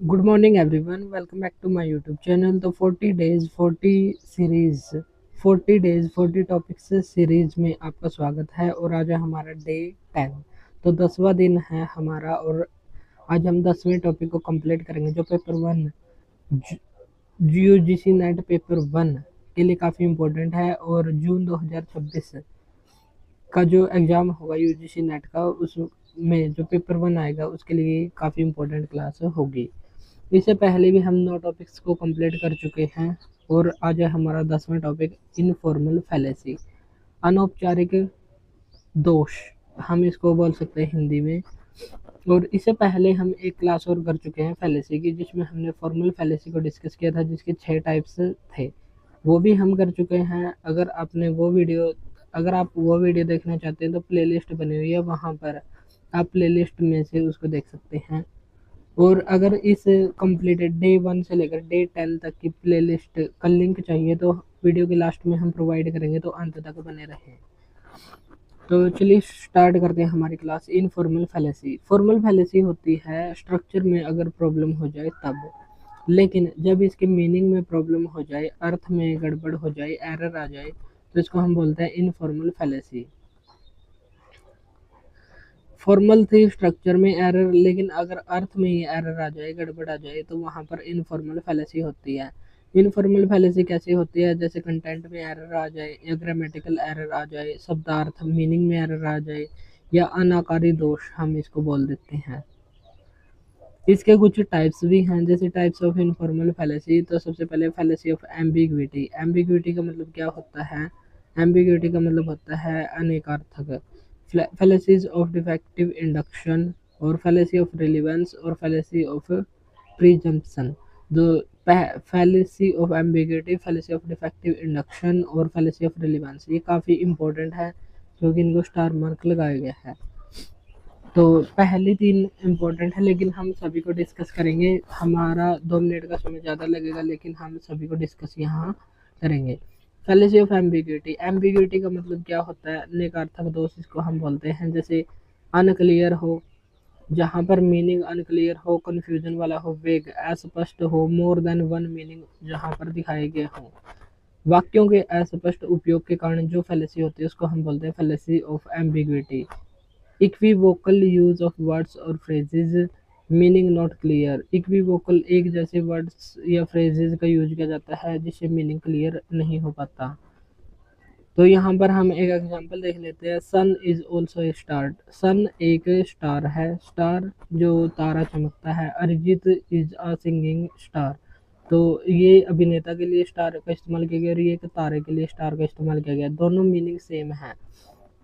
Good morning everyone, welcome back to my YouTube channel. तो 40 days 40 series 40 days 40 topics series में आपका स्वागत है। और आज है हमारा डे 10। तो 10वां दिन है हमारा और आज हम 10वें टॉपिक को कंप्लीट करेंगे जो पेपर 1 यूजीसी नेट पेपर 1 के लिए काफ़ी इम्पोर्टेंट है। और जून 2026 का जो एग्ज़ाम होगा यूजीसी नेट का, उसमें जो पेपर 1 आएगा उसके लिए काफ़ी इम्पोर्टेंट क्लास होगी। इससे पहले भी हम 9 टॉपिक्स को कंप्लीट कर चुके हैं और आज है हमारा 10वां टॉपिक इनफॉर्मल फैलेसी, अनौपचारिक दोष हम इसको बोल सकते हैं हिंदी में। और इससे पहले हम एक क्लास और कर चुके हैं फैलेसी की, जिसमें हमने फॉर्मल फैलेसी को डिस्कस किया था, जिसके 6 टाइप्स थे। वो भी हम कर चुके हैं। अगर आप वो वीडियो देखना चाहते हैं तो प्लेलिस्ट बनी हुई है, वहाँ पर आप प्लेलिस्ट में से उसको देख सकते हैं। और अगर इस कंप्लीटेड डे 1 से लेकर डे 10 तक की प्लेलिस्ट का लिंक चाहिए तो वीडियो के लास्ट में हम प्रोवाइड करेंगे, तो अंत तक बने रहें। तो चलिए स्टार्ट करते हैं हमारी class. Informal fallacy. Formal fallacy होती है स्ट्रक्चर में अगर प्रॉब्लम हो जाए तब, लेकिन जब इसके मीनिंग में प्रॉब्लम हो जाए, अर्थ में गड़बड़ हो जाए, एरर आ जाए, तो इसको हम बोलते हैं इनफॉर्मल फैलेसी। फॉर्मल थी स्ट्रक्चर में एरर, लेकिन अगर अर्थ में ही एरर आ जाए, गड़बड़ आ जाए, तो वहाँ पर इनफॉर्मल फैलेसी होती है। इनफॉर्मल फैलेसी कैसे होती है? जैसे कंटेंट में एरर आ जाए या ग्रामेटिकल एरर आ जाए, शब्दार्थ मीनिंग में एरर आ जाए, या अनाकारी दोष हम इसको बोल देते हैं। इसके कुछ टाइप्स भी हैं, जैसे टाइप्स ऑफ इनफॉर्मल फैलेसी। तो सबसे पहले फैलेसी ऑफ एम्बिग्विटी। एम्बिग्विटी का मतलब क्या होता है? एम्बिग्विटी का मतलब होता है अनेकार्थक। फैलेसीज ऑफ डिफेक्टिव इंडक्शन और फैलेसी ऑफ रिलेवेंस और फैलेसी ऑफ प्रीजम्पशन। जो fallacy of ambiguity, fallacy of defective induction और फैलेसी ऑफ रिलेवेंस, ये काफ़ी इंपॉर्टेंट है क्योंकि इनको स्टार मार्क लगाया गया है। तो पहली 3 इम्पोर्टेंट है, लेकिन हम सभी को डिस्कस करेंगे। हमारा 2 मिनट का समय ज़्यादा लगेगा, लेकिन हम सभी को डिस्कस यहाँ करेंगे। Fallacy of ambiguity. एम्बिग्विटी का मतलब क्या होता है? नेकार्थक दोष इसको हम बोलते हैं। जैसे अनक्लियर हो, जहाँ पर मीनिंग अनक्लियर हो, कन्फ्यूजन वाला हो, वेग अस्पष्ट हो, मोर देन वन मीनिंग जहाँ पर दिखाए गए हों, वाक्यों के अस्पष्ट उपयोग के कारण जो फैलेसी होती है उसको हम बोलते हैं fallacy of ambiguity. Equivocal use of words और phrases, meaning not clear. Equivocal एक जैसे वर्ड्स या फ्रेजेज का यूज किया जाता है जिससे मीनिंग क्लियर नहीं हो पाता। तो यहाँ पर हम एक एग्जांपल देख लेते हैं। सन इज ऑल्सो ए स्टार। सन एक स्टार है, स्टार जो तारा चमकता है। Arijit is a singing star. तो ये अभिनेता के लिए स्टार का इस्तेमाल किया गया और ये एक तारे के लिए स्टार का इस्तेमाल किया गया। दोनों मीनिंग सेम है,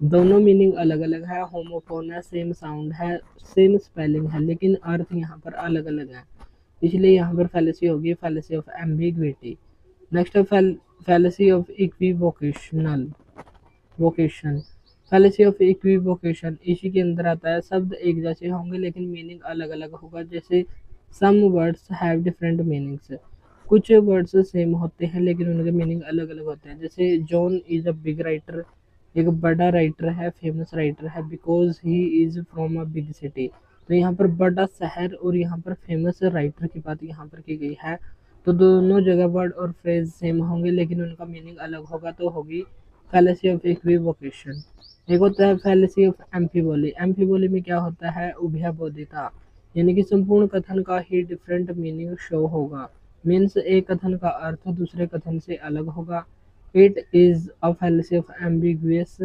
दोनों मीनिंग अलग अलग है। होमोफोन है, सेम साउंड है, सेम स्पेलिंग है, लेकिन अर्थ यहाँ पर अलग अलग है। इसलिए यहाँ पर फैलेसी होगी फैलेसी ऑफ एम्बिग्विटी। नेक्स्ट है fallacy of equivocational vocation. Fallacy of equivocation इसी के अंदर आता है। शब्द एक जैसे होंगे लेकिन मीनिंग अलग अलग होगा। जैसे some words have different meanings. कुछ वर्ड्स सेम होते हैं लेकिन उनके मीनिंग अलग अलग होते हैं। जैसे John is a big writer, एक बड़ा राइटर है, फेमस राइटर है, because he is from a big city. तो यहाँ पर बड़ा शहर और यहाँ पर फेमस राइटर की बात यहाँ पर की गई है। तो दोनों जगह वर्ड और फ्रेज सेम होंगे लेकिन उनका मीनिंग अलग होगा, तो होगी फैलेसी ऑफ इक्विवोकेशन। एक होता है फैलेसी ऑफ एम्फीबोली। एम्फीबोली में क्या होता है? उभयबोधिता, यानी कि संपूर्ण कथन का ही डिफरेंट मीनिंग शो होगा। मीन्स एक कथन का अर्थ दूसरे कथन से अलग होगा। It is a fallacy of ambiguous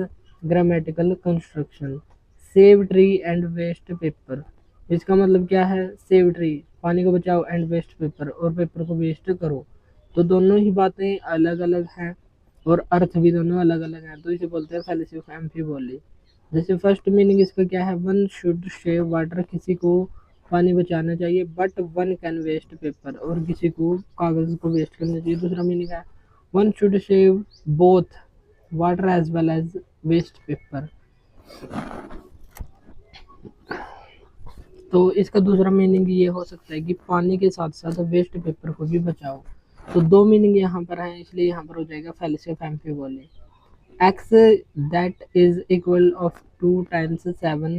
grammatical construction. Save tree and waste paper. इसका मतलब क्या है? सेव ट्री, पानी को बचाओ, एंड वेस्ट पेपर, और पेपर को वेस्ट करो। तो दोनों ही बातें अलग अलग हैं और अर्थ भी दोनों अलग अलग हैं, तो इसे बोलते हैं फैलेसी ऑफ एम्फीबोली। जैसे फर्स्ट मीनिंग इसका क्या है? वन शुड शेव वाटर, किसी को पानी बचाना चाहिए, but one can waste paper, और किसी को कागज को वेस्ट करना चाहिए। दूसरा मीनिंग है one should shave both water as well as waste paper. तो इसका दूसरा मीनिंग ये हो सकता है कि पानी के साथ साथ वेस्ट पेपर को भी बचाओ। तो 2 मीनिंग यहाँ पर है, इसलिए यहाँ पर हो जाएगा fallacy of amphiboly. x that is equal of 2 times 7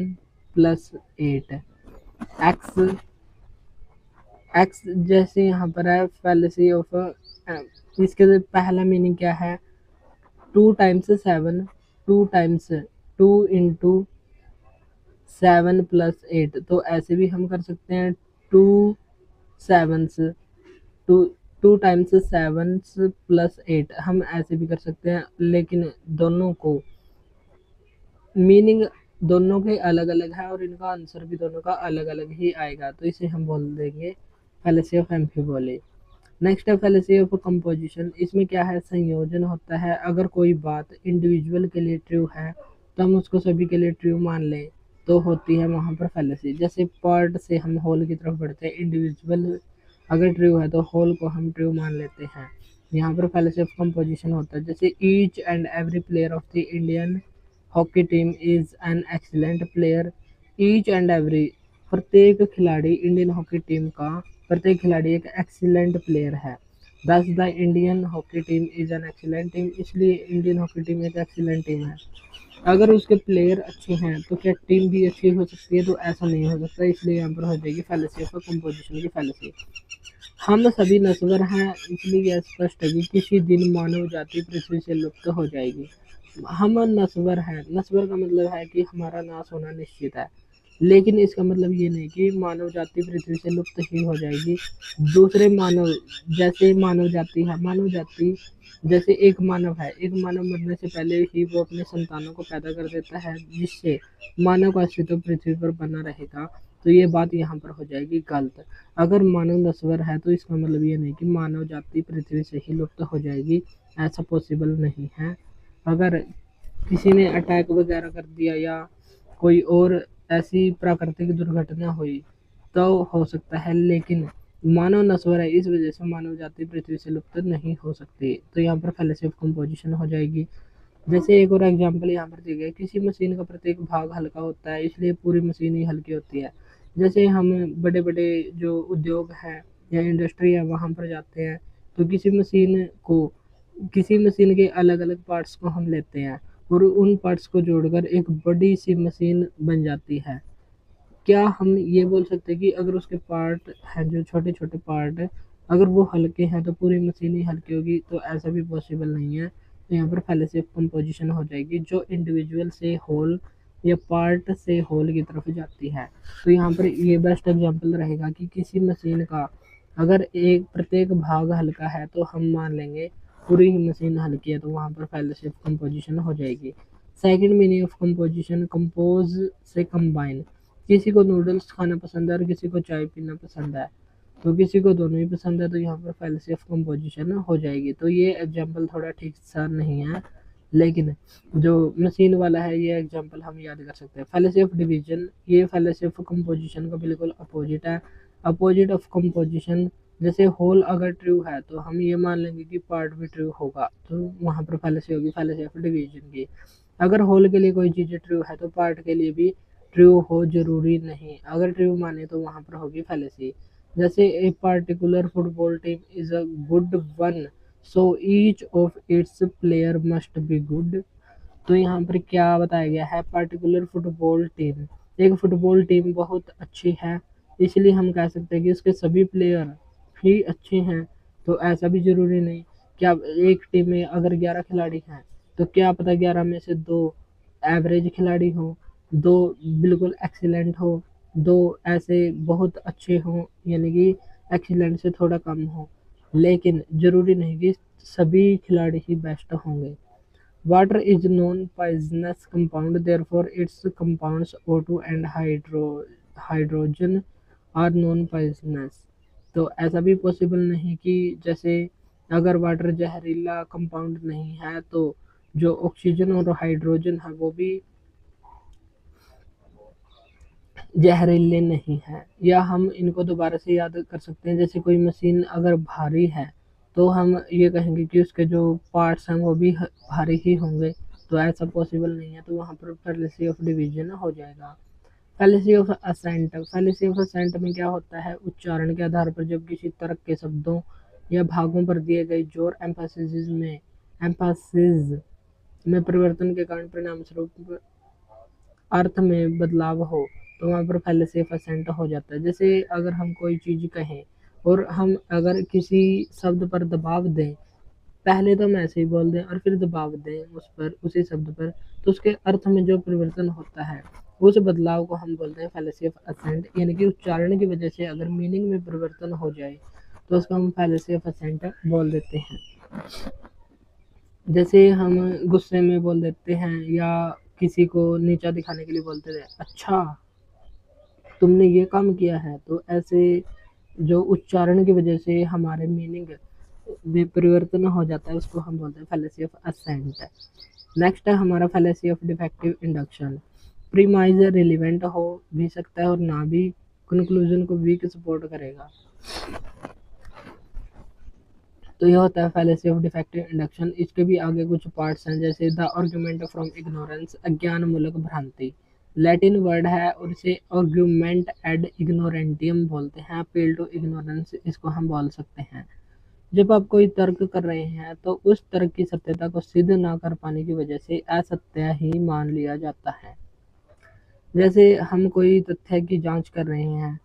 plus 8। x x जैसे यहाँ पर है फैलेसी ऑफ, इसके पहला मीनिंग क्या है, 2 टाइम्स 7, 2 टाइम्स 2 × 7 + 8, तो ऐसे भी हम कर सकते हैं 2 7s, टू 2 टाइम्स 7 + 8, हम ऐसे भी कर सकते हैं, लेकिन दोनों को मीनिंग दोनों के अलग अलग है और इनका आंसर भी दोनों का अलग अलग ही आएगा, तो इसे हम बोल देंगे फैलेसी ऑफ एम्फीबोली। नेक्स्ट है फैलेसी ऑफ कंपोजिशन। इसमें क्या है, संयोजन होता है। अगर कोई बात इंडिविजुअल के लिए ट्रू है तो हम उसको सभी के लिए ट्रू मान लें, तो होती है वहां पर फैलेसी। जैसे पार्ट से हम होल की तरफ बढ़ते हैं, इंडिविजुअल अगर ट्रू है तो होल को हम ट्रू मान लेते हैं, यहाँ पर फैलेसी ऑफ कंपोजिशन होता है। जैसे each and every player of the Indian hockey team is an excellent player. Each and every, प्रत्येक खिलाड़ी इंडियन हॉकी टीम का, प्रत्येक खिलाड़ी एक एक्सीलेंट प्लेयर है। दस the Indian hockey team is an excellent team, इसलिए इंडियन हॉकी टीम एक एक्सीलेंट टीम है। अगर उसके प्लेयर अच्छे हैं तो क्या टीम भी अच्छी हो सकती है, तो ऐसा नहीं हो सकता, इसलिए यहाँ पर हो जाएगी फैलेसी ऑफ कंपोजिशन की फैलेसी। हम सभी नश्वर हैं, इसलिए यह स्पष्ट है कि किसी दिन मानव जाति पृथ्वी से लुप्त हो जाएगी। हम नश्वर हैं, नश्वर का मतलब है कि हमारा नाश होना निश्चित है, लेकिन इसका मतलब ये नहीं कि मानव जाति पृथ्वी से लुप्त ही हो जाएगी। दूसरे मानव, जैसे मानव जाति है, मानव जाति जैसे एक मानव है, एक मानव मरने से पहले ही वो अपने संतानों को पैदा कर देता है, जिससे मानव का अस्तित्व पृथ्वी पर बना रहेगा, तो ये बात यहाँ पर हो जाएगी गलत। अगर मानव नश्वर है तो इसका मतलब ये नहीं कि मानव जाति पृथ्वी से ही लुप्त हो जाएगी, ऐसा पॉसिबल नहीं है। अगर किसी ने अटैक वगैरह कर दिया या कोई और ऐसी प्राकृतिक दुर्घटना हुई तो हो सकता है, लेकिन मानव नश्वर है, इस वजह से मानव जाति पृथ्वी से लुप्त नहीं हो सकती, तो यहाँ पर फैलेसी ऑफ कंपोजिशन हो जाएगी। जैसे एक और एग्जांपल यहाँ पर दिया गया, किसी मशीन का प्रत्येक भाग हल्का होता है, इसलिए पूरी मशीन ही हल्की होती है। जैसे हम बड़े बड़े जो उद्योग हैं या इंडस्ट्री है वहाँ पर जाते हैं, तो किसी मशीन के अलग अलग पार्ट्स को हम लेते हैं और उन पार्ट्स को जोड़कर एक बड़ी सी मशीन बन जाती है। क्या हम ये बोल सकते हैं कि अगर उसके पार्ट हैं जो छोटे छोटे पार्ट है, अगर वो हल्के हैं तो पूरी मशीन ही हल्की होगी, तो ऐसा भी पॉसिबल नहीं है, तो यहाँ पर फैलेसी ऑफ कंपोजिशन हो जाएगी, जो इंडिविजुअल से होल या पार्ट से होल की तरफ जाती है। तो यहाँ पर ये बेस्ट एग्जांपल रहेगा कि किसी मशीन का अगर एक प्रत्येक भाग हल्का है तो हम मान लेंगे पूरी ही मशीन हल्की है, तो वहाँ पर फैलेसी ऑफ कंपोजिशन हो जाएगी। Second meaning of composition, compose से कंबाइन। किसी को नूडल्स खाना पसंद है और किसी को चाय पीना पसंद है, तो किसी को दोनों ही पसंद है, तो यहाँ पर फैलेसी ऑफ कंपोजिशन हो जाएगी। तो ये एग्जांपल थोड़ा ठीक सा नहीं है, लेकिन जो मशीन वाला है ये एग्जांपल हम याद कर सकते हैं। फैलेसी ऑफ डिवीजन, ये फैलेसी ऑफ कंपोजिशन का बिल्कुल अपोजिट है। अपोजिट ऑफ कंपोजिशन, जैसे होल अगर ट्रू है तो हम ये मान लेंगे कि पार्ट भी ट्रू होगा, तो वहाँ पर फैलेसी होगी फैलेसी ऑफ डिवीजन की। अगर होल के लिए कोई चीज़ ट्रू है तो पार्ट के लिए भी ट्रू हो जरूरी नहीं, अगर ट्रू माने तो वहाँ पर होगी फैलेसी। जैसे a particular football team is a good one, so each of its player must be good. तो यहाँ पर क्या बताया गया है, पार्टिकुलर फुटबॉल टीम, एक फुटबॉल टीम बहुत अच्छी है, इसलिए हम कह सकते हैं कि उसके सभी प्लेयर ही अच्छे हैं, तो ऐसा भी जरूरी नहीं। क्या एक टीम में अगर 11 खिलाड़ी हैं तो क्या पता 11 में से 2 एवरेज खिलाड़ी हो, 2 बिल्कुल एक्सीलेंट हो, 2 ऐसे बहुत अच्छे हों, यानी कि एक्सीलेंट से थोड़ा कम हो, लेकिन जरूरी नहीं कि सभी खिलाड़ी ही बेस्ट होंगे। Water is non-poisonous compound, therefore its compounds O2 and hydrogen are non-poisonous। तो ऐसा भी पॉसिबल नहीं कि जैसे अगर वाटर जहरीला कंपाउंड नहीं है तो जो ऑक्सीजन और हाइड्रोजन है वो भी जहरीले नहीं है। या हम इनको दोबारा से याद कर सकते हैं, जैसे कोई मशीन अगर भारी है तो हम ये कहेंगे कि उसके जो पार्ट्स हैं वो भी भारी ही होंगे, तो ऐसा पॉसिबल नहीं है, तो वहाँ पर फैलेसी ऑफ डिवीजन हो जाएगा। Fallacy of accent, fallacy of accent में क्या होता है, उच्चारण के आधार पर जब किसी तर्क के शब्दों या भागों पर दिए गए जोर एम्फासिस में परिवर्तन के कारण परिणाम स्वरूप अर्थ में बदलाव हो, तो वहाँ पर फैलेसी ऑफ असेंट हो जाता है। जैसे अगर हम कोई चीज़ कहें और हम अगर किसी शब्द पर दबाव दें, पहले तो हम ऐसे ही बोल दें और फिर दबाव दें उस पर, उसी शब्द पर, तो उसके अर्थ में जो परिवर्तन होता है उस बदलाव को हम बोलते हैं फैलेसी ऑफ असेंट। यानी कि उच्चारण की वजह से अगर मीनिंग में परिवर्तन हो जाए तो उसको हम फैलेसी ऑफ असेंट बोल देते हैं। जैसे हम गुस्से में बोल देते हैं या किसी को नीचा दिखाने के लिए बोलते थे, अच्छा तुमने ये काम किया है, तो ऐसे जो उच्चारण की वजह से हमारे मीनिंग में परिवर्तन हो जाता है उसको हम बोलते हैं फैलेसी ऑफ असेंट। नेक्स्ट है हमारा fallacy of defective induction. Premise relevant हो भी सकता है और ना भी, कंक्लूजन को वीक सपोर्ट करेगा। तो यह होता है फैलेसी ऑफ डिफेक्टिव इंडक्शन। इसके भी आगे कुछ पार्ट्स हैं, जैसे द आर्गुमेंट फ्रॉम इग्नोरेंस, अज्ञान मूलक भ्रांति। लैटिन वर्ड है और इसे आर्गुमेंट एड इग्नोरेंटियम बोलते हैं। अपील टू इग्नोरेंस इसको हम बोल सकते हैं। जब आप कोई तर्क कर रहे हैं तो उस तर्क की सत्यता को सिद्ध ना कर पाने की वजह से असत्य ही मान लिया जाता है। जैसे हम कोई तथ्य की जांच कर रहे हैं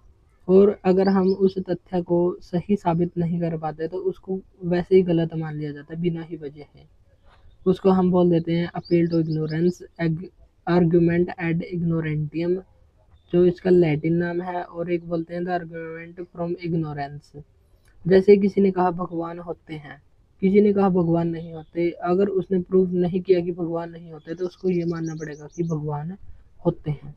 और अगर हम उस तथ्य को सही साबित नहीं कर पाते तो उसको वैसे ही गलत मान लिया जाता है बिना ही वजह है। उसको हम बोल देते हैं appeal to ignorance, argument ad ignorantiam, जो इसका लैटिन नाम है, और एक बोलते हैं द आर्गुमेंट फ्रॉम इग्नोरेंस। जैसे किसी ने कहा भगवान होते हैं, किसी ने कहा भगवान नहीं होते, अगर उसने प्रूव नहीं किया कि भगवान नहीं होते तो उसको ये मानना पड़ेगा कि भगवान होते हैं।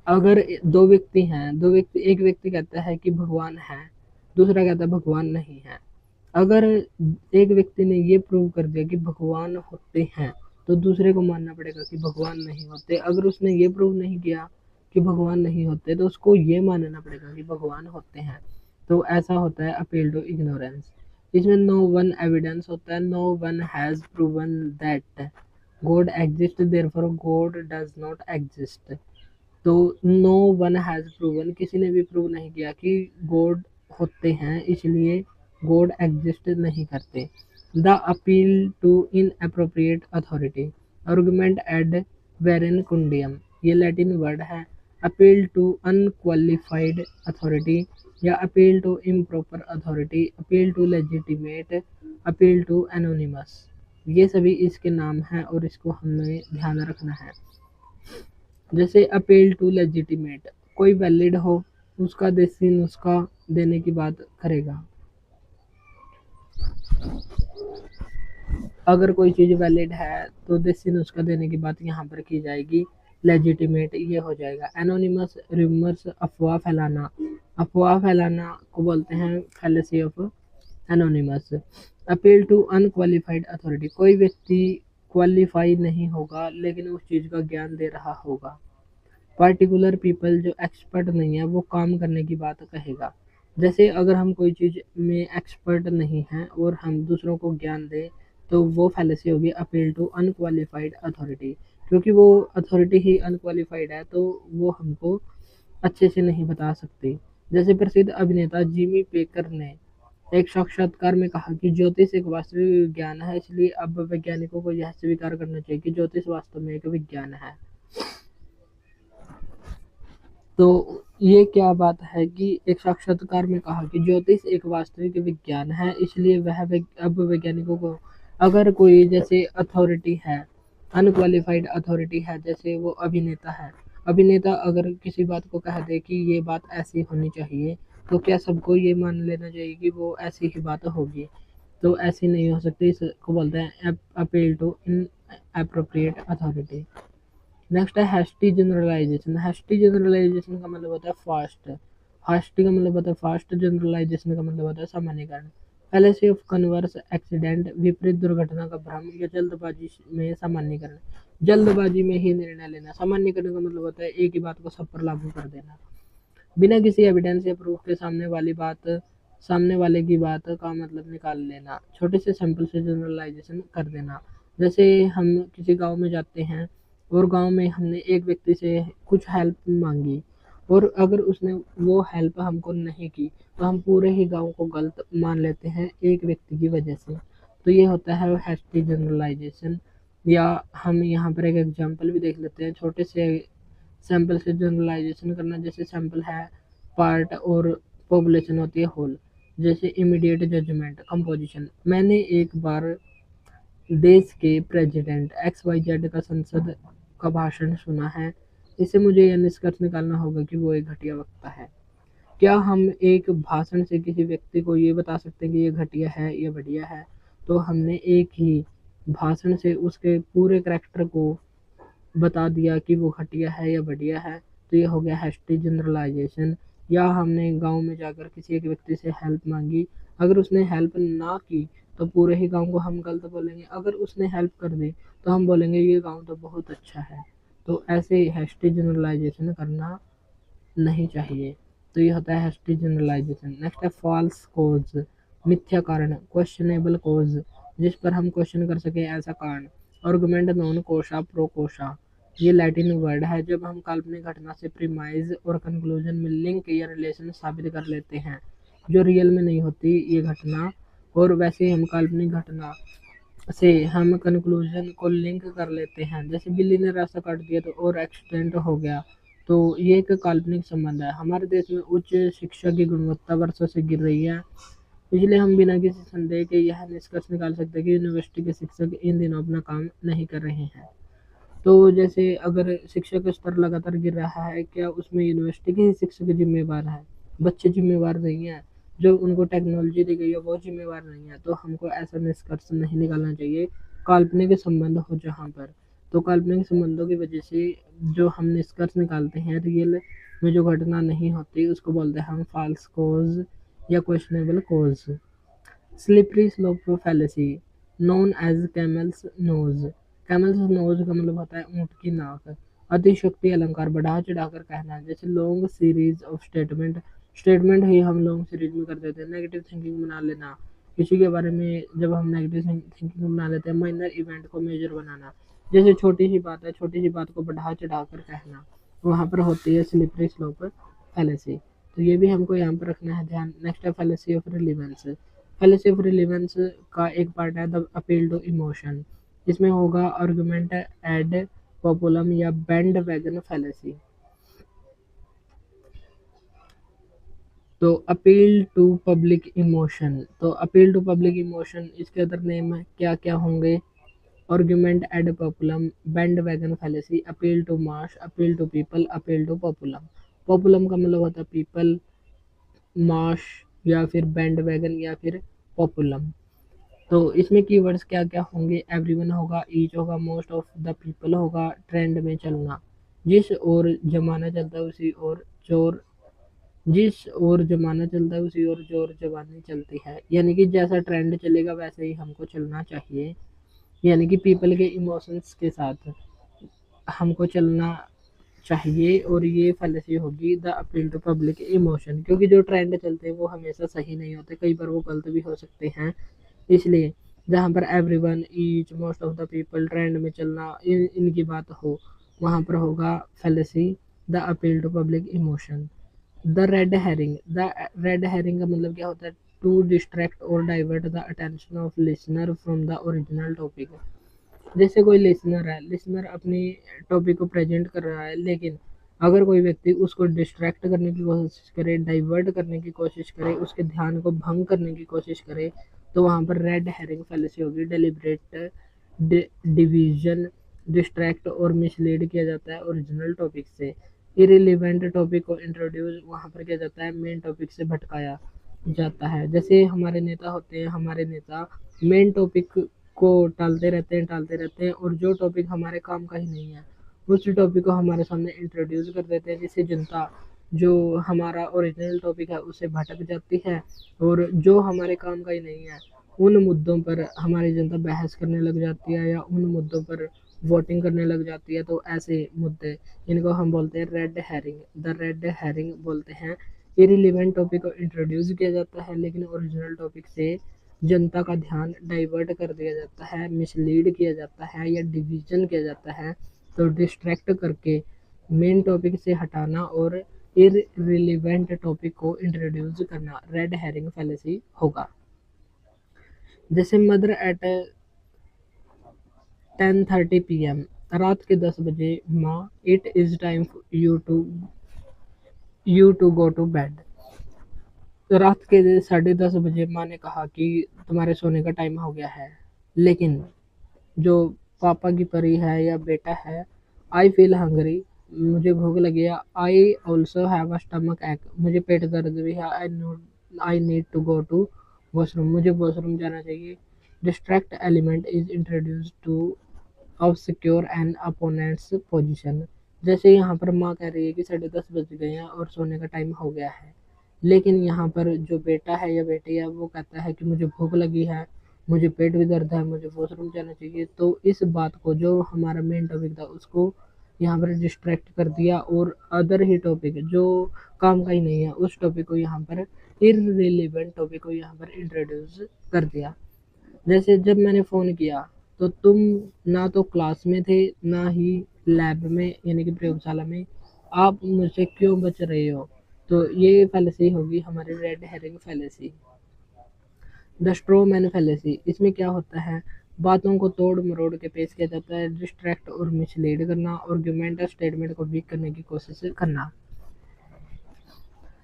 अगर दो व्यक्ति हैं, दो व्यक्ति, एक व्यक्ति कहता है कि भगवान है, दूसरा कहता है भगवान नहीं है। अगर एक व्यक्ति ने ये प्रूव कर दिया कि भगवान होते हैं तो दूसरे को मानना पड़ेगा कि भगवान नहीं होते। अगर उसने ये प्रूव नहीं किया कि भगवान नहीं होते तो उसको ये मानना पड़ेगा कि भगवान होते हैं। तो ऐसा होता है अपील टू इग्नोरेंस। इसमें नो वन एविडेंस होता है, no one has proven that God exist therefore God does not exist. तो नो वन हैज प्रूवन, किसी ने भी प्रूव नहीं किया कि गॉड होते हैं, इसलिए गॉड एग्जिस्ट नहीं करते। The appeal to inappropriate authority, argument ad verecundiam, ये लैटिन वर्ड है। अपील टू अनक्वालिफाइड अथॉरिटी या appeal to improper authority, appeal to legitimate, appeal to anonymous, ये सभी इसके नाम हैं और इसको हमें ध्यान रखना है। जैसे अपील टू लेजिटिमेट, कोई वैलिड हो उसका देसी नुस्खा देने की बात करेगा। अगर कोई चीज़ वैलिड है तो देसी नुस्खा देने की बात यहाँ पर की जाएगी। लेजिटिमेट ये हो जाएगा। एनोनिमस, रूमर्स, अफवाह फैलाना, अफवाह फैलाना को बोलते हैं fallacy of anonymous. Appeal to unqualified authority, कोई व्यक्ति क्वालिफाई नहीं होगा लेकिन उस चीज़ का ज्ञान दे रहा होगा। पार्टिकुलर पीपल, जो एक्सपर्ट नहीं है वो काम करने की बात कहेगा। जैसे अगर हम कोई चीज़ में एक्सपर्ट नहीं हैं और हम दूसरों को ज्ञान दें तो वो फैलेसी होगी अपील टू अनक्वालिफाइड अथॉरिटी। क्योंकि वो अथॉरिटी ही अनक्वालिफाइड है तो वो हमको अच्छे से नहीं बता सकते। जैसे प्रसिद्ध अभिनेता जिमी पेकर ने एक साक्षात्कार में कहा कि ज्योतिष एक वास्तविक विज्ञान है, इसलिए अब वैज्ञानिकों को यह स्वीकार करना चाहिए कि ज्योतिष वास्तव में एक विज्ञान है। तो ये क्या बात है कि एक साक्षात्कार में कहा कि ज्योतिष एक वास्तविक विज्ञान है, इसलिए अब वैज्ञानिकों को, अगर कोई जैसे अथॉरिटी है, अनक्वालिफाइड अथॉरिटी है, जैसे वो अभिनेता है, अभिनेता अगर किसी बात को कह दे कि ये बात ऐसी होनी चाहिए तो क्या सबको ये मान लेना चाहिए कि वो ऐसी ही बात होगी? तो ऐसी नहीं हो सकती। इसको बोलते हैं appeal to inappropriate authority. Next है हैस्टी जनरलाइजेशन। हैस्टी जनरलाइजेशन का मतलब होता है फास्ट। हास्टी का मतलब होता है फास्ट, जनरलाइजेशन का मतलब होता है सामान्यकरण। फैलेसी ऑफ कन्वर्स एक्सीडेंट, विपरीत दुर्घटना का भ्रम या जल्दबाजी में सामान्यकरण, जल्दबाजी में ही निर्णय लेना। सामान्यकरण का मतलब होता है एक ही बात को सब पर लागू कर देना बिना किसी एविडेंस या प्रूफ के, सामने वाले की बात का मतलब निकाल लेना, छोटे से सैंपल से जनरलाइजेशन कर देना। जैसे हम किसी गांव में जाते हैं और गांव में हमने एक व्यक्ति से कुछ हेल्प मांगी और अगर उसने वो हेल्प हमको नहीं की तो हम पूरे ही गांव को गलत मान लेते हैं एक व्यक्ति की वजह से। तो ये होता है हैस्टी जनरलाइजेशन। या हम यहाँ पर एक एग्जांपल भी देख लेते हैं, छोटे से सैंपल से जनरलाइजेशन करना। जैसे सैंपल है पार्ट और पॉपुलेशन होती है होल। जैसे इमीडिएट जजमेंट, कंपोजिशन। मैंने एक बार देश के प्रेसिडेंट XYZ का संसद का भाषण सुना है, इससे मुझे यह निष्कर्ष निकालना होगा कि वो एक घटिया वक्ता है। क्या हम एक भाषण से किसी व्यक्ति को ये बता सकते हैं कि ये घटिया है, ये बढ़िया है? तो हमने एक ही भाषण से उसके पूरे करैक्टर को बता दिया कि वो घटिया है या बढ़िया है, तो ये हो गया हैस्टी जनरलाइजेशन। या हमने गांव में जाकर किसी एक व्यक्ति से हेल्प मांगी, अगर उसने हेल्प ना की तो पूरे ही गांव को हम गलत बोलेंगे, अगर उसने हेल्प कर दी तो हम बोलेंगे ये गांव तो बहुत अच्छा है। तो ऐसे हैस्टी जनरलाइजेशन करना नहीं चाहिए। तो ये होता है हैस्टी जनरलाइजेशन। नेक्स्ट है फॉल्स कोज, मिथ्या कारण, क्वेश्चनेबल कोज, जिस पर हम क्वेश्चन कर सके ऐसा कारण। आर्गुमेंट नॉन कोशा प्रो कोशा, ये लैटिन वर्ड है जब हम काल्पनिक घटना से प्रीमाइज और कंक्लूजन में लिंक या रिलेशन साबित कर लेते हैं जो रियल में नहीं होती ये घटना, और वैसे ही हम काल्पनिक घटना से हम कंक्लूजन को लिंक कर लेते हैं। जैसे बिल्ली ने रास्ता काट दिया तो और एक्सीडेंट हो गया, तो ये एक काल्पनिक संबंध है। हमारे देश में उच्च शिक्षा की गुणवत्ता वर्षों से गिर रही है, इसलिए हम बिना किसी संदेह के यह निष्कर्ष निकाल सकते हैं कि यूनिवर्सिटी के शिक्षक इन दिनों अपना काम नहीं कर रहे हैं। तो जैसे अगर शिक्षा का स्तर लगातार गिर रहा है, क्या उसमें यूनिवर्सिटी के ही शिक्षक जिम्मेवार है? बच्चे जिम्मेवार नहीं है, जो उनको टेक्नोलॉजी दी गई है वो जिम्मेवार नहीं है। तो हमको ऐसा निष्कर्ष नहीं निकालना चाहिए काल्पनिक संबंध हो जहाँ पर। तो काल्पनिक संबंधों की वजह से जो हम निष्कर्ष निकालते हैं रियल में जो घटना नहीं होती उसको बोलते हैं हम फॉल्स कोज या questionable cause. Slippery slope fallacy, known as camel's nose. Camel's nose का मतलब होता है ऊंट की नाक। अतिशयोक्ति अलंकार, बढ़ा चढ़ाकर कहना। जैसे long series of statement, statement ही हम लॉन्ग सीरीज में कर देते हैं। नेगेटिव थिंकिंग बना लेना, किसी के बारे में जब हम नेगेटिव थिंकिंग बना लेते हैं। माइनर इवेंट को मेजर बनाना, जैसे छोटी सी बात है, छोटी सी बात को बढ़ा चढ़ाकर कहना, वहाँ पर होती है स्लिपरी स्लोप फैलेसी। तो ये भी हमको यहाँ पर रखना है ध्यान। नेक्स्ट है fallacy of relevance. Fallacy of relevance का एक पार्ट है द अपील टू इमोशन, इसमें होगा आर्गुमेंट एड पॉपुलम या बैंड वैगन फैलेसी। तो अपील टू पब्लिक इमोशन, तो अपील टू पब्लिक इमोशन इसके अदर नेम क्या क्या होंगे? Argument ad populum, bandwagon fallacy, appeal to mass, appeal to people, appeal to populum. Populum का मतलब होता है पीपल, मास या फिर बैंड वैगन या फिर पॉपुलम। तो इसमें कीवर्ड्स क्या क्या होंगे? एवरीवन होगा, ईच होगा, मोस्ट ऑफ द पीपल होगा, ट्रेंड में चलना, जिस ओर जमाना चलता है उसी ओर जोर, जिस ओर जमाना चलता है उसी ओर जोर जवानी चलती है। यानी कि जैसा ट्रेंड चलेगा वैसे ही हमको चलना चाहिए, यानी कि पीपल के इमोशंस के साथ हमको चलना चाहिए। और ये फैलेसी होगी the appeal to public emotion, क्योंकि जो ट्रेंड चलते हैं वो हमेशा सही नहीं होते, कई बार वो गलत भी हो सकते हैं। इसलिए जहाँ पर everyone, each, most of the people, trend में चलना, इनकी बात हो, वहाँ पर होगा fallacy the appeal to public emotion. The red herring, the red herring का मतलब क्या होता है? टू डिस्ट्रैक्ट और divert the attention of listener from the original topic. जैसे कोई लिसनर है, लिसनर अपनी टॉपिक को प्रेजेंट कर रहा है, लेकिन अगर कोई व्यक्ति उसको डिस्ट्रैक्ट करने की कोशिश करे, डाइवर्ट करने की कोशिश करे, उसके ध्यान को भंग करने की कोशिश करे, तो वहाँ पर रेड हेरिंग फैलेसी होगी। डेलिब्रेट डिवीजन, डिस्ट्रैक्ट और मिसलीड किया जाता है ओरिजिनल टॉपिक से। इरिलीवेंट टॉपिक को इंट्रोड्यूस, वहाँ पर किया जाता है मेन टॉपिक से भटकाया जाता है। जैसे हमारे नेता होते हैं, हमारे नेता मेन टॉपिक को टालते रहते हैं और जो टॉपिक हमारे काम का ही नहीं है उस टॉपिक को हमारे सामने इंट्रोड्यूस कर देते हैं, जिससे जनता जो हमारा ओरिजिनल टॉपिक है उससे भटक जाती है और जो हमारे काम का ही नहीं है उन मुद्दों पर हमारी जनता बहस करने लग जाती है या उन मुद्दों पर वोटिंग करने लग जाती है। तो ऐसे मुद्दे, इनको हम बोलते हैं red herring, the red herring बोलते हैं। इरिलीवेंट टॉपिक को इंट्रोड्यूस किया जाता है लेकिन ओरिजिनल टॉपिक से जनता का ध्यान डाइवर्ट कर दिया जाता है, मिसलीड किया जाता है या डिवीजन किया जाता है। तो डिस्ट्रैक्ट करके मेन टॉपिक से हटाना और इररिलेवेंट टॉपिक को इंट्रोड्यूस करना रेड हेरिंग फैलेसी होगा। जैसे मदर एट 10:30 PM, रात के 10 बजे, माँ, it is time you to go to bed. रात के 10:30 बजे माँ ने कहा कि तुम्हारे सोने का टाइम हो गया है। लेकिन जो पापा की परी है या बेटा है, आई फील हंग्री, मुझे भूख लगी है। I also have a stomach ache, मुझे पेट दर्द भी है। I need to go to washroom, मुझे वॉशरूम जाना चाहिए। Distract element is introduce to obscure an opponent's position. जैसे यहाँ पर माँ कह रही है कि 10:30 बज गए हैं और सोने का टाइम हो गया है, लेकिन यहाँ पर जो बेटा है या बेटी है वो कहता है कि मुझे भूख लगी है, मुझे पेट भी दर्द है, मुझे वॉशरूम जाना चाहिए। तो इस बात को, जो हमारा मेन टॉपिक था, उसको यहाँ पर डिस्ट्रैक्ट कर दिया और अदर ही टॉपिक जो काम का ही नहीं है उस टॉपिक को यहाँ पर, इररिलेवेंट टॉपिक को यहाँ पर इंट्रोड्यूस कर दिया। जैसे जब मैंने फ़ोन किया तो तुम ना तो क्लास में थे ना ही लैब में यानी कि प्रयोगशाला में, आप मुझसे क्यों बच रहे हो? तो ये फैलेसी होगी हमारी red herring fallacy. The straw man fallacy, इसमें क्या होता है, बातों को तोड़ मरोड़ के पेश किया जाता है। डिस्ट्रैक्ट और मिसलीड करना, आर्गुमेंट स्टेटमेंट को वीक करने की कोशिश करना।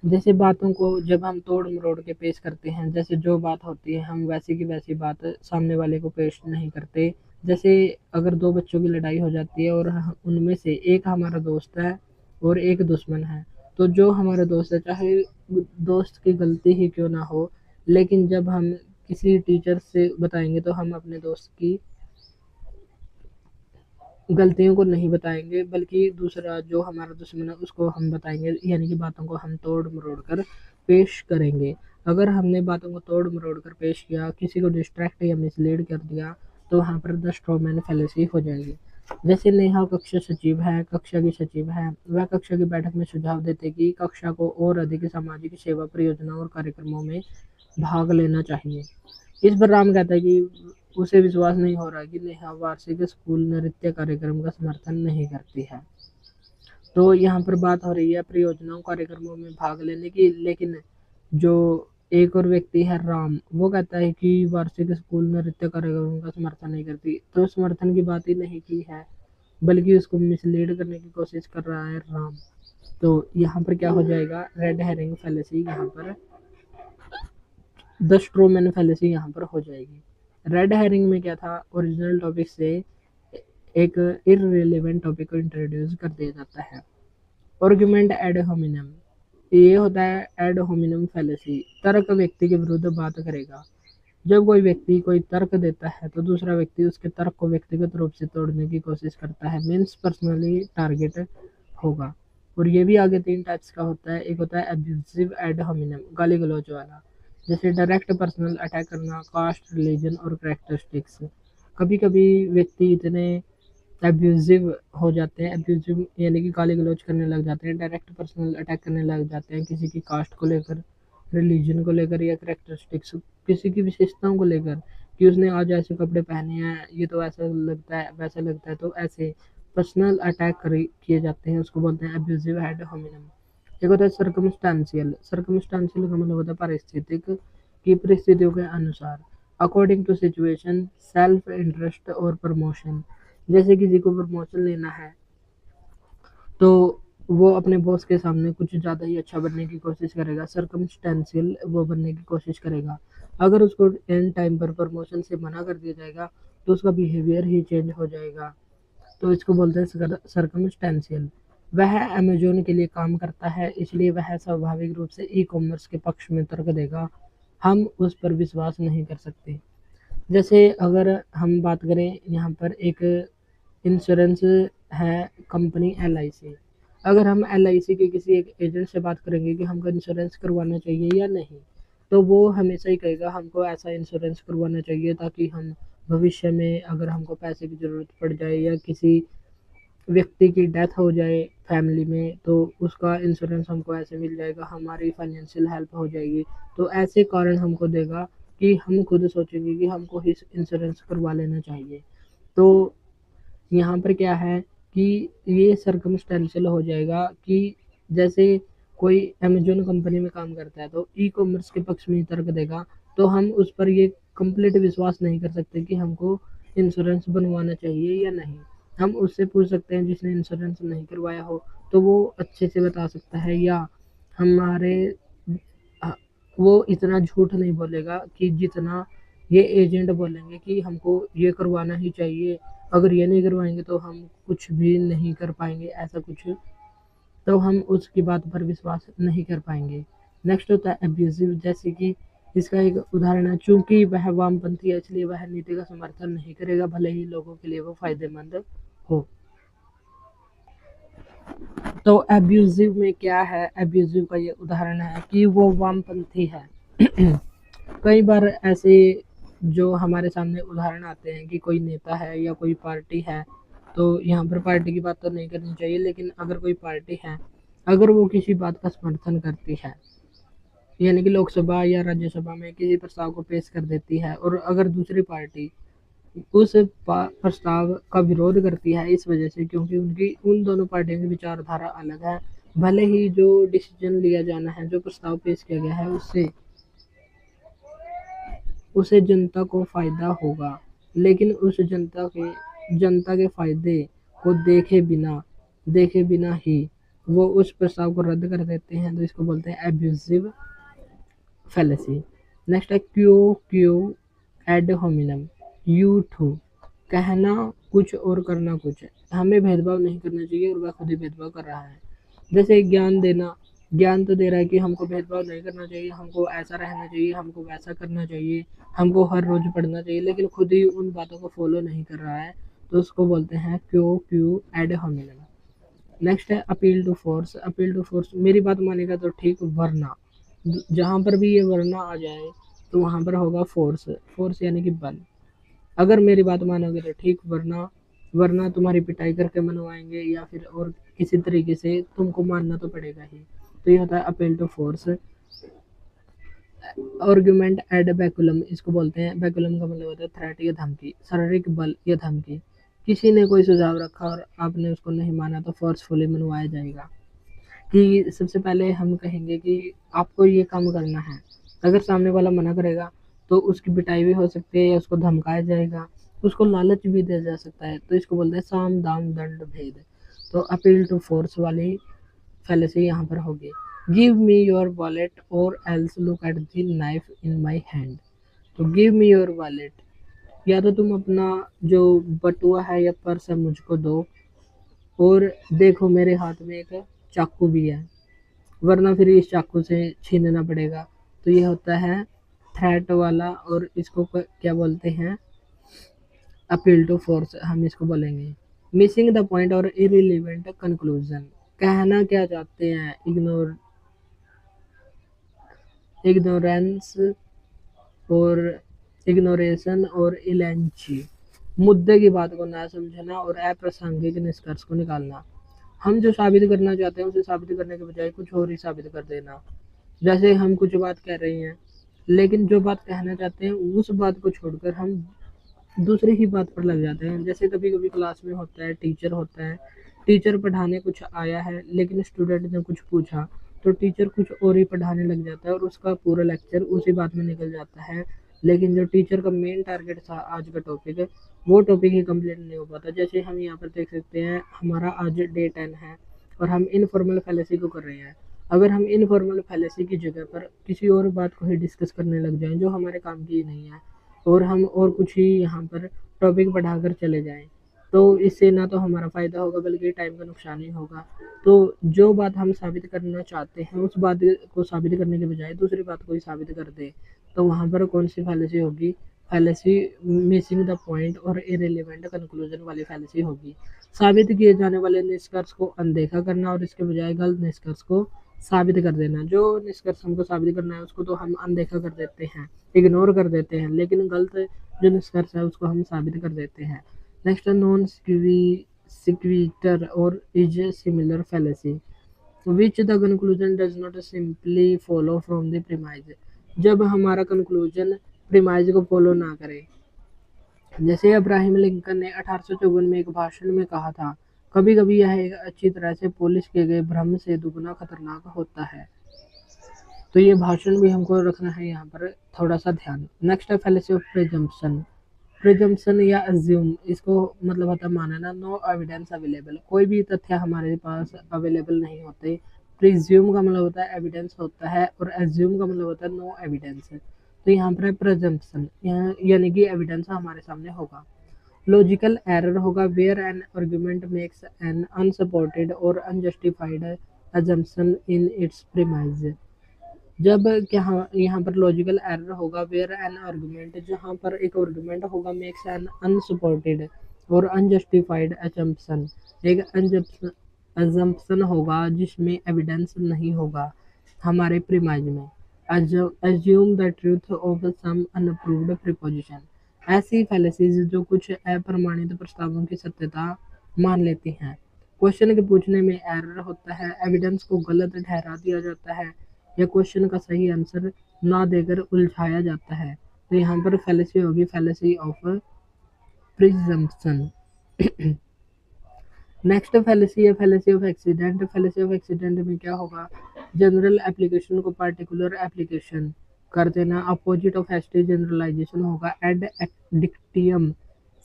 जैसे बातों को जब हम तोड़ मरोड़ के पेश करते हैं, जैसे जो बात होती है हम वैसी की वैसी बात सामने वाले को पेश नहीं करते। जैसे अगर दो बच्चों की लड़ाई हो जाती है और उनमें से एक हमारा दोस्त है और एक दुश्मन है, तो जो हमारा दोस्त है, चाहे दोस्त की गलती ही क्यों ना हो, लेकिन जब हम किसी टीचर से बताएंगे तो हम अपने दोस्त की गलतियों को नहीं बताएंगे, बल्कि दूसरा जो हमारा दुश्मन है उसको हम बताएंगे, यानी कि बातों को हम तोड़ मरोड़ कर पेश करेंगे। अगर हमने बातों को तोड़ मरोड़ कर पेश किया, किसी को डिस्ट्रैक्ट या मिसलीड कर दिया, तो वहाँ पर द स्ट्रॉमैन फैलेसी हो जाएगी। जैसे नेहा कक्षा सचिव है, कक्षा की सचिव है, वह कक्षा की बैठक में सुझाव देते कि कक्षा को और अधिक सामाजिक सेवा परियोजनाओं और कार्यक्रमों में भाग लेना चाहिए। इस पर राम कहता है कि उसे विश्वास नहीं हो रहा कि नेहा वार्षिक स्कूल नृत्य कार्यक्रम का समर्थन नहीं करती है। तो यहाँ पर बात हो रही है परियोजनाओं कार्यक्रमों में भाग लेने की, लेकिन जो एक और व्यक्ति है राम, वो कहता है कि वार्षिक स्कूल नृत्य कार्यक्रमों का समर्थन नहीं करती। तो समर्थन की बात ही नहीं की है, बल्कि उसको मिसलीड करने की कोशिश कर रहा है राम। तो यहाँ पर क्या हो जाएगा, रेड हेरिंग फैलेसी यहाँ पर, द स्ट्रोमैन फैलेसी यहाँ पर हो जाएगी। रेड हेरिंग में क्या था, ओरिजिनल टॉपिक से एक इररिलेवेंट टॉपिक को इंट्रोड्यूस कर दिया जाता है। आर्गुमेंट एड होमिनम, ये होता है एड होमिनम फैलेसी, तर्क व्यक्ति के विरुद्ध बात करेगा। जब कोई व्यक्ति कोई तर्क देता है तो दूसरा व्यक्ति उसके तर्क को व्यक्तिगत रूप से तोड़ने की कोशिश करता है, मीन्स पर्सनली टारगेट होगा। और ये भी आगे 3 टाइप्स का होता है। एक होता है एब्यूजिव एड होमिनम, गाली गलौज वाला, जैसे डायरेक्ट पर्सनल अटैक करना, कास्ट, रिलीजन और कैरेक्टरिस्टिक्स। कभी कभी व्यक्ति इतने एब्यूजिव हो जाते हैं, एब्यूजिव यानी कि गाली गलौज करने लग जाते हैं, डायरेक्ट पर्सनल अटैक करने लग जाते हैं किसी की कास्ट को लेकर, रिलीजन को लेकर या कैरेक्टरिस्टिक्स, किसी की विशेषताओं को लेकर, कि उसने आज ऐसे कपड़े पहने हैं, ये तो ऐसा लगता है वैसा लगता है, तो ऐसे पर्सनल अटैक किए जाते हैं, उसको बोलते हैं एब्यूजिव एड होमिनम। एक होता है सर्कमस्टांशियल, सर्कमस्टांशियल का मतलब होता है पारिस्थितिक, की परिस्थितियों के अनुसार, according to situation, self interest और प्रमोशन। जैसे किसी को प्रमोशन लेना है तो वो अपने बॉस के सामने कुछ ज़्यादा ही अच्छा बनने की कोशिश करेगा, सर्कमस्टेंशियल वो बनने की कोशिश करेगा। अगर उसको एंड टाइम पर प्रमोशन से मना कर दिया जाएगा तो उसका बिहेवियर ही चेंज हो जाएगा, तो इसको बोलते हैं सर्कमस्टेंशियल। वह अमेजोन के लिए काम करता है, इसलिए वह स्वाभाविक रूप से ई कॉमर्स के पक्ष में तर्क देगा, हम उस पर विश्वास नहीं कर सकते। जैसे अगर हम बात करें यहाँ पर एक इंश्योरेंस है कंपनी LIC, अगर हम LIC के किसी एक एजेंट से बात करेंगे कि हमको इंश्योरेंस करवाना चाहिए या नहीं, तो वो हमेशा ही कहेगा हमको ऐसा इंश्योरेंस करवाना चाहिए ताकि हम भविष्य में अगर हमको पैसे की ज़रूरत पड़ जाए या किसी व्यक्ति की डेथ हो जाए फैमिली में, तो उसका इंश्योरेंस हमको ऐसे मिल जाएगा, हमारी फाइनेंशियल हेल्प हो जाएगी। तो ऐसे कारण हमको देगा कि हम खुद सोचेंगे कि हमको ही इंश्योरेंस करवा लेना चाहिए। तो यहाँ पर क्या है कि ये सर्कमस्टेंशियल हो जाएगा कि जैसे कोई अमेजोन कंपनी में काम करता है तो ई कॉमर्स के पक्ष में तर्क देगा, तो हम उस पर ये कंप्लीट विश्वास नहीं कर सकते कि हमको इंश्योरेंस बनवाना चाहिए या नहीं। हम उससे पूछ सकते हैं जिसने इंश्योरेंस नहीं करवाया हो, तो वो अच्छे से बता सकता है, या हमारे वो इतना झूठ नहीं बोलेगा कि जितना ये एजेंट बोलेंगे कि हमको ये करवाना ही चाहिए, अगर ये नहीं करवाएंगे तो हम कुछ भी नहीं कर पाएंगे, ऐसा कुछ, तो हम उसकी बात पर विश्वास नहीं कर पाएंगे। नेक्स्ट होता है एब्यूजिव, जैसे कि इसका एक उदाहरण है, चूंकि वह वामपंथी है इसलिए वह नीति का समर्थन नहीं करेगा भले ही लोगों के लिए वो फायदेमंद हो। तो एब्यूजिव में क्या है, एब्यूजिव का ये उदाहरण है कि वो वामपंथी है। कई बार ऐसे जो हमारे सामने उदाहरण आते हैं कि कोई नेता है या कोई पार्टी है, तो यहाँ पर पार्टी की बात तो नहीं करनी चाहिए, लेकिन अगर कोई पार्टी है, अगर वो किसी बात का समर्थन करती है, यानी कि लोकसभा या राज्यसभा में किसी प्रस्ताव को पेश कर देती है, और अगर दूसरी पार्टी उस प्रस्ताव का विरोध करती है इस वजह से क्योंकि उनकी उन दोनों पार्टियों की विचारधारा अलग है, भले ही जो डिसीजन लिया जाना है, जो प्रस्ताव पेश किया गया है, उससे उसे जनता को फायदा होगा, लेकिन उस जनता के फायदे को देखे बिना ही वो उस प्रस्ताव को रद्द कर देते हैं, तो इसको बोलते हैं एब्यूजिव फैलेसी। नेक्स्ट है Q ad hominem, you too, कहना कुछ और करना कुछ, हमें भेदभाव नहीं करना चाहिए और वह खुद ही भेदभाव कर रहा है। जैसे ज्ञान देना, ज्ञान तो दे रहा है कि हमको भेदभाव नहीं करना चाहिए, हमको ऐसा रहना चाहिए, हमको वैसा करना चाहिए, हमको हर रोज पढ़ना चाहिए, लेकिन खुद ही उन बातों को फॉलो नहीं कर रहा है, तो उसको बोलते हैं क्यू एड होमिनम। नेक्स्ट है appeal to force, appeal to force, मेरी बात मानेगा तो ठीक, वरना, जहाँ पर भी ये वरना आ जाए तो वहाँ पर होगा फोर्स, फोर्स यानी कि बल। अगर मेरी बात मानोगे तो ठीक, वरना वरना तुम्हारी पिटाई करके मनवाएंगे या फिर और किसी तरीके से तुमको मानना तो पड़ेगा ही। तो ये होता है appeal to force. Argument ad baculum, इसको बोलते हैं, बैकुलम का मतलब होता है थ्रेट या धमकी, शारीरिक बल या धमकी। किसी ने कोई सुझाव रखा और आपने उसको नहीं माना तो फोर्सफुली मनवाया जाएगा। कि सबसे पहले हम कहेंगे कि आपको ये काम करना है, अगर सामने वाला मना करेगा तो उसकी पिटाई भी हो सकती है या उसको धमकाया जाएगा, उसको लालच भी दिया जा सकता है, तो इसको बोलते हैं साम दाम दंड भेद। तो अपील टू फोर्स वाली फैलेसी यहाँ पर होगी। गिव मी योर वॉलेट और else look at the knife in my hand, तो गिव मी योर वॉलेट, या तो तुम अपना जो बटुआ है या पर्स है मुझको दो, और देखो मेरे हाथ में एक चाकू भी है, वरना फिर इस चाकू से छीनना पड़ेगा। तो ये होता है थ्रेट वाला, और इसको क्या बोलते हैं, अपील टू फोर्स हम इसको बोलेंगे। मिसिंग द पॉइंट और इरिलीवेंट कंक्लूजन, कहना क्या चाहते हैं, इग्नोरेंस और इग्नोरेशन और इलेंची, मुद्दे की बात को ना समझना और अप्रासंगिक निष्कर्ष को निकालना। हम जो साबित करना चाहते हैं उसे साबित करने के बजाय कुछ और ही साबित कर देना। जैसे हम कुछ बात कह रहे हैं, लेकिन जो बात कहना चाहते हैं उस बात को छोड़कर हम दूसरी ही बात पर लग जाते हैं। जैसे कभी कभी क्लास में होता है, टीचर होता है, टीचर पढ़ाने कुछ आया है लेकिन स्टूडेंट ने कुछ पूछा, तो टीचर कुछ और ही पढ़ाने लग जाता है और उसका पूरा लेक्चर उसी बात में निकल जाता है, लेकिन जो टीचर का मेन टारगेट था आज का टॉपिक, वो टॉपिक ही कंप्लीट नहीं हो पाता। जैसे हम यहाँ पर देख सकते हैं, हमारा आज डे 10 है और हम इनफॉर्मल फैलेसी को कर रहे हैं। अगर हम इनफॉर्मल फैलेसी की जगह पर किसी और बात को ही डिस्कस करने लग जाएं जो हमारे काम की नहीं है, और हम और कुछ ही यहाँ पर टॉपिक बढ़ाकर चले जाएं, तो इससे ना तो हमारा फ़ायदा होगा बल्कि टाइम का नुकसान ही होगा। तो जो बात हम साबित करना चाहते हैं उस बात को साबित करने के बजाय दूसरी बात को ही साबित कर दे, तो वहाँ पर कौन सी फैलेसी होगी, फैलेसी मिसिंग द पॉइंट और इरेलीवेंट कंक्लूजन वाली फैलेसी होगी। साबित किए जाने वाले निष्कर्ष को अनदेखा करना और इसके बजाय गलत निष्कर्ष को साबित कर देना। जो निष्कर्ष हमको साबित करना है उसको तो हम अनदेखा कर देते हैं, इग्नोर कर देते हैं, लेकिन गलत जो निष्कर्ष है उसको हम साबित कर देते हैं। नेक्स्ट नॉन सिक्विटर और is similar fallacy, which the conclusion does not simply follow from the premise, जब हमारा कंक्लूजन प्रीमाइज को फॉलो ना करे। जैसे अब्राहम लिंकन ने 1854 में एक भाषण में कहा था, कभी कभी यह एक अच्छी तरह से पॉलिश किए गए भ्रम से दुगना खतरनाक होता है। तो ये भाषण भी हमको रखना है यहाँ पर थोड़ा सा ध्यान। नेक्स्ट है फैलेसी ऑफ प्रिजम्पशन, प्रिजम्पशन या अज्यूम, इसको मतलब होता है मानना, नो एविडेंस अवेलेबल, कोई भी तथ्य हमारे पास अवेलेबल नहीं होते, प्रिज्यूम का मतलब होता है एविडेंस होता है, और एज्यूम का मतलब होता है नो एविडेंस। तो यहाँ पर है प्रेजम्पशन, यहाँ यानी कि एविडेंस हमारे सामने होगा। लॉजिकल एरर होगा where an argument makes an unsupported और unjustified assumption in its premise. जब क्या यहाँ पर लॉजिकल एरर होगा वेयर एन आर्गुमेंट, जहाँ पर एक आर्गुमेंट होगा मेक्स एन अनसपोर्टेड और अनजस्टिफाइड assumption, एक assumption होगा जिसमें एविडेंस नहीं होगा हमारे प्रीमाइज में। assume the truth of some unproved proposition, ऐसी फैलेसीज जो कुछ अप्रमाणित प्रस्तावों की सत्यता मान लेती हैं। क्वेश्चन के पूछने में एरर होता है, एविडेंस को गलत ठहरा दिया जाता है, या क्वेश्चन का सही आंसर ना देकर उलझाया जाता है। तो यहाँ पर फैलेसी होगी fallacy of presumption. Next fallacy है fallacy of accident. Fallacy of accident में क्या होगा, जनरल एप्लीकेशन को पार्टिकुलर एप्लीकेशन कर देना। अपोजिट ऑफ हैस्टी जनरलाइजेशन होगा एड डिक्टियम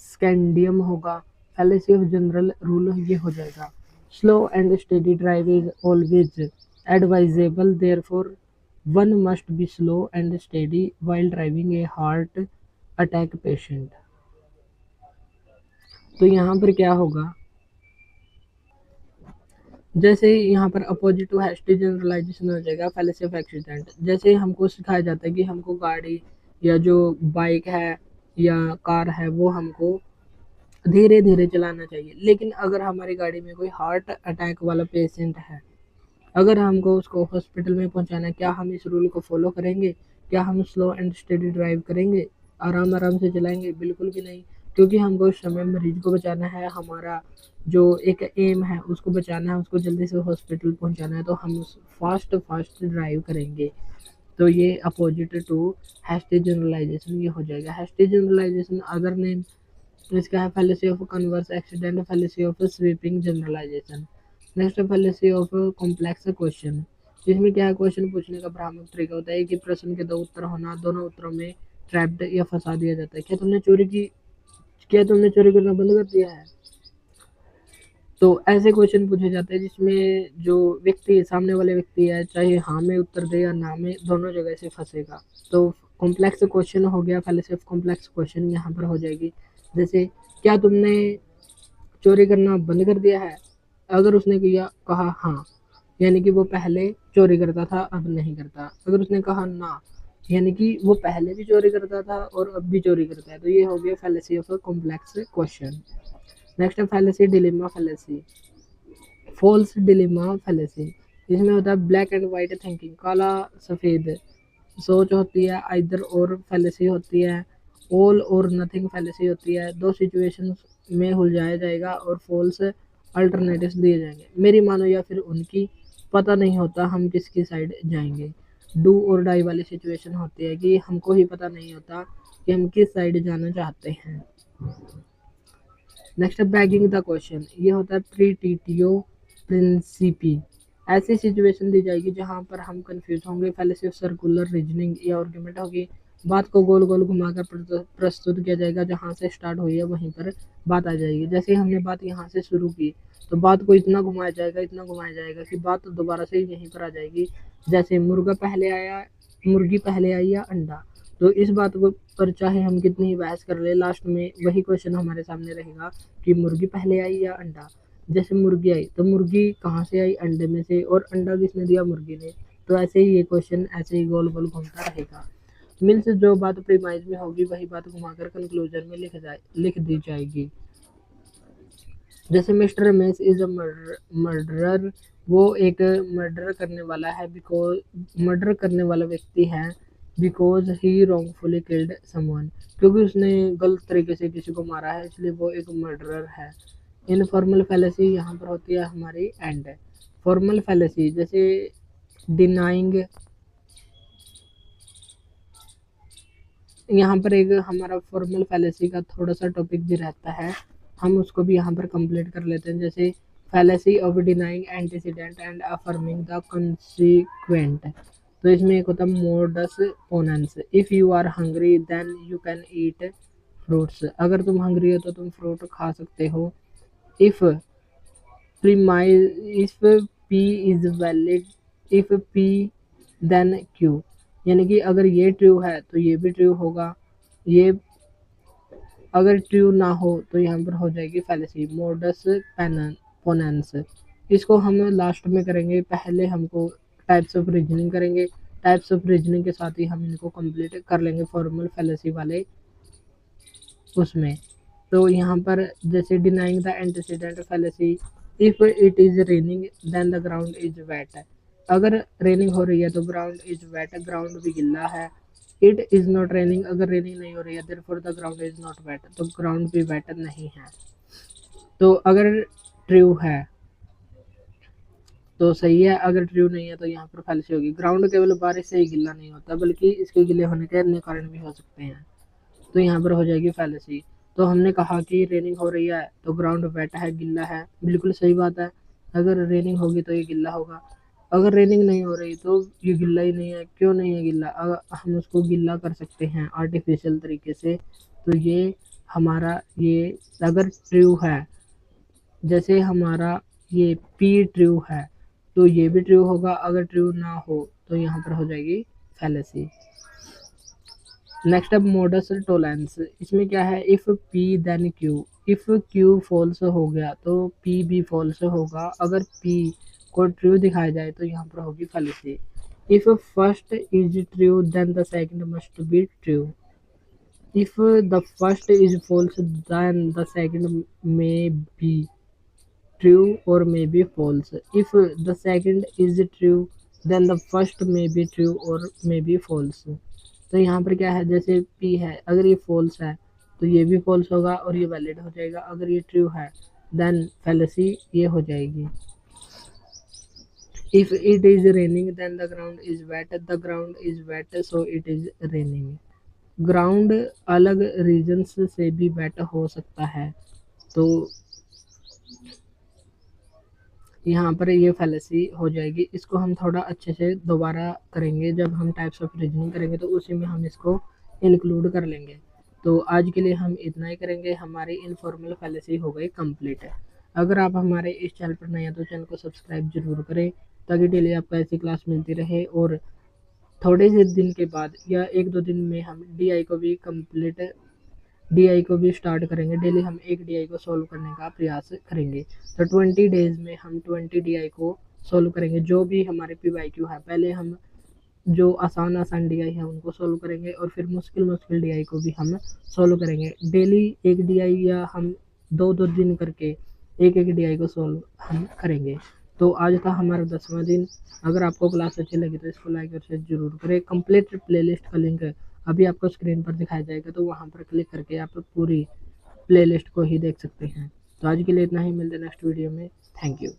स्कैंडियम होगा। फैलेसी ऑफ जनरल रूल ये हो जाएगा, slow and steady drive is always advisable, therefore one must be slow and steady while driving a heart attack patient. तो यहाँ पर क्या होगा, जैसे यहाँ पर अपोजिट टू हैस्टी जनरलाइजेशन हो जाएगा फैलेसी ऑफ एक्सीडेंट। जैसे हमको सिखाया जाता है कि हमको गाड़ी या जो बाइक है या कार है वो हमको धीरे धीरे चलाना चाहिए, लेकिन अगर हमारी गाड़ी में कोई हार्ट अटैक वाला पेशेंट है, अगर हमको उसको हॉस्पिटल में पहुंचाना है, क्या हम इस रूल को फॉलो करेंगे? क्या हम स्लो एंड स्टेडी ड्राइव करेंगे, आराम आराम से चलाएंगे? बिल्कुल भी नहीं, क्योंकि हमको उस समय मरीज को बचाना है, हमारा जो एक एम है उसको बचाना है, उसको जल्दी से हॉस्पिटल पहुंचाना है, तो हम फास्ट फास्ट ड्राइव करेंगे। तो ये अपोजिट टू हैस्टी जनरलाइजेशन ये हो जाएगा। हैस्टी जनरलाइजेशन अदर नेम इसका है fallacy of converse accident, fallacy of sweeping generalisation. Next fallacy of complex question, जिसमें क्या है, क्वेश्चन पूछने का भ्रामक तरीका होता है कि प्रश्न के दो उत्तर होना, दोनों उत्तरों में ट्रैप्ड या फंसा दिया जाता है। क्या तुमने चोरी करना बंद कर दिया है? तो ऐसे क्वेश्चन पूछे जाते हैं जिसमें जो व्यक्ति सामने वाले व्यक्ति है, चाहे हाँ में उत्तर दे या ना में, दोनों जगह से फंसेगा। तो कॉम्प्लेक्स क्वेश्चन हो गया, फैलेसी ऑफ कॉम्प्लेक्स क्वेश्चन यहाँ पर हो जाएगी। जैसे क्या तुमने चोरी करना बंद कर दिया है? अगर उसने कहा हाँ, यानी कि वो पहले चोरी करता था अब नहीं करता। अगर उसने कहा ना, यानी कि वो पहले भी चोरी करता था और अब भी चोरी करता है। तो ये हो गया fallacy of complex question. Next है fallacy dilemma fallacy, false dilemma fallacy. इसमें होता है ब्लैक एंड वाइट थिंकिंग, काला सफ़ेद सोच होती है, आइदर और फैलेसी होती है, ऑल और नथिंग फैलेसी होती है। दो सिचुएशंस में उलझाया जाएगा और फॉल्स अल्टरनेटिव्स दिए जाएंगे, मेरी मानो या फिर उनकी, पता नहीं होता हम किसकी साइड जाएंगे। डू और डाई वाली सिचुएशन होती है कि हमको ही पता नहीं होता कि हम किस साइड जाना चाहते हैं। नेक्स्ट है बैगिंग द क्वेश्चन, ये होता है प्रीटिटियो प्रिंसिपी। ऐसी सिचुएशन दी जाएगी जहां पर हम कंफ्यूज होंगे। फैलेसी ऑफ सर्कुलर रीजनिंग, ये आर्गुमेंट होगी, बात को गोल गोल घुमाकर प्रस्तुत किया जाएगा, जहां से स्टार्ट हुई है वहीं पर बात आ जाएगी। जैसे हमने बात यहाँ से शुरू की तो बात को इतना घुमाया जाएगा कि बात दोबारा से यहीं पर आ जाएगी। जैसे मुर्गी पहले आई या अंडा। तो इस बात को पर चाहे हम कितनी ही बहस कर ले, लास्ट में वही क्वेश्चन हमारे सामने रहेगा कि मुर्गी पहले आई या अंडा। जैसे मुर्गी आई तो मुर्गी कहाँ से आई? अंडे में से, और अंडा किसने दिया? मुर्गी ने। तो ऐसे ही ये क्वेश्चन ऐसे ही गोल गोल घूमता रहेगा। मीन्स जो बात प्रीमाइज में होगी वही बात घुमाकर कंक्लूजन में लिख दी जाएगी। जैसे mister Ramesh is a murderer, वो एक मर्डर करने वाला है, बिकॉज मर्डर करने वाला व्यक्ति है, because he wrongfully killed someone, क्योंकि उसने गलत तरीके से किसी को मारा है, इसलिए वो एक मर्डरर है। इनफॉर्मल फैलेसी यहाँ पर होती है हमारी एंड। फॉर्मल फैलेसी जैसे डिनाइंग, यहाँ पर एक हमारा फॉर्मल फैलेसी का थोड़ा सा टॉपिक भी रहता है, हम उसको भी यहाँ पर कंप्लीट कर लेते हैं। जैसे fallacy of denying antecedent and affirming the consequent. तो इसमें एक होता है modus ponens, if you are hungry then you can eat fruits, अगर तुम हंग्री हो तो तुम फ्रूट खा सकते हो। If P is valid if P then Q, यानी कि अगर ये ट्रू है तो ये भी ट्रू होगा, ये अगर ट्रू ना हो तो यहाँ पर हो जाएगी फैलेसी, मोडस पोनेंस। इसको हम लास्ट में करेंगे, पहले हमको टाइप्स ऑफ रीजनिंग करेंगे, टाइप्स ऑफ रीजनिंग के साथ ही हम इनको कंप्लीट कर लेंगे फॉर्मल फैलेसी वाले उसमें। तो यहाँ पर जैसे denying the antecedent fallacy, if it is raining then the ground is wet, अगर रेनिंग हो रही है तो ग्राउंड इज वेट, ग्राउंड भी गिल्ला है। इट इज नॉट रेनिंग, अगर रेनिंग नहीं हो रही है therefore the ground is not wet, तो ग्राउंड भी वेट नहीं है। तो अगर ट्रू है तो सही है, अगर ट्रू नहीं है तो यहाँ पर फैलेसी होगी। ग्राउंड केवल बारिश से ही गिल्ला नहीं होता बल्कि इसके गिले होने के अन्य कारण भी हो सकते हैं, तो यहाँ पर हो जाएगी फैलेसी। तो हमने कहा कि रेनिंग हो रही है तो ग्राउंड वेट है, गिल्ला है, बिल्कुल सही बात है। अगर रेनिंग होगी तो ये गिल्ला होगा, अगर रेनिंग नहीं हो रही तो ये गिल्ला ही नहीं है। क्यों नहीं है गिल्ला? अगर हम उसको गिल्ला कर सकते हैं आर्टिफिशियल तरीके से, तो ये हमारा ये अगर ट्रू है, जैसे हमारा ये पी ट्रू है तो ये भी ट्रू होगा, अगर ट्रू ना हो तो यहाँ पर हो जाएगी फैलेसी। नेक्स्ट अब मोडस टोलेंस, इसमें क्या है, if P then Q, if Q false हो गया तो P भी फॉल्स होगा, अगर P को ट्रू दिखाया जाए तो यहाँ पर होगी fallacy. If first is true then the second must be true, if the first is false then the second may be true or may be false, if the second is true then the first may be true or may be false। तो यहाँ पर क्या है, जैसे P है, अगर ये false है तो ये भी फॉल्स होगा और ये वैलिड हो जाएगा, अगर ये ट्रू है देन फैलेसी ये हो जाएगी। If it is raining then the ground is wet, the ground is wet so it is raining. Ground अलग रीजन्स से भी वेट हो सकता है, तो यहाँ पर ये फैलेसी हो जाएगी। इसको हम थोड़ा अच्छे से दोबारा करेंगे, जब हम टाइप्स ऑफ रीजनिंग करेंगे तो उसी में हम इसको इंक्लूड कर लेंगे। तो आज के लिए हम इतना ही करेंगे, हमारी इनफॉर्मल फैलेसी हो गई कंप्लीट है। अगर आप हमारे इस चैनल पर नए हैं तो चैनल को सब्सक्राइब जरूर करें ताकि डेली आपको ऐसी क्लास मिलती रहे, और थोड़े से दिन के बाद या 1-2 दिन में हम DI को भी स्टार्ट करेंगे। डेली हम एक DI को सॉल्व करने का प्रयास करेंगे। तो 20 डेज में हम 20 DI को सॉल्व करेंगे, जो भी हमारे PYQ है। पहले हम जो आसान DI है उनको सॉल्व करेंगे और फिर मुश्किल DI को भी हम सॉल्व करेंगे। डेली एक DI या हम 2-2 दिन करके एक DI को सॉल्व हम करेंगे। तो आज था हमारा 10वां दिन। अगर आपको क्लास अच्छी लगी तो इसको लाइक और शेयर जरूर करें। कंप्लीट प्लेलिस्ट का लिंक अभी आपको स्क्रीन पर दिखाया जाएगा, तो वहाँ पर क्लिक करके आप पूरी प्लेलिस्ट को ही देख सकते हैं। तो आज के लिए इतना ही, मिलते हैं नेक्स्ट वीडियो में। Thank you.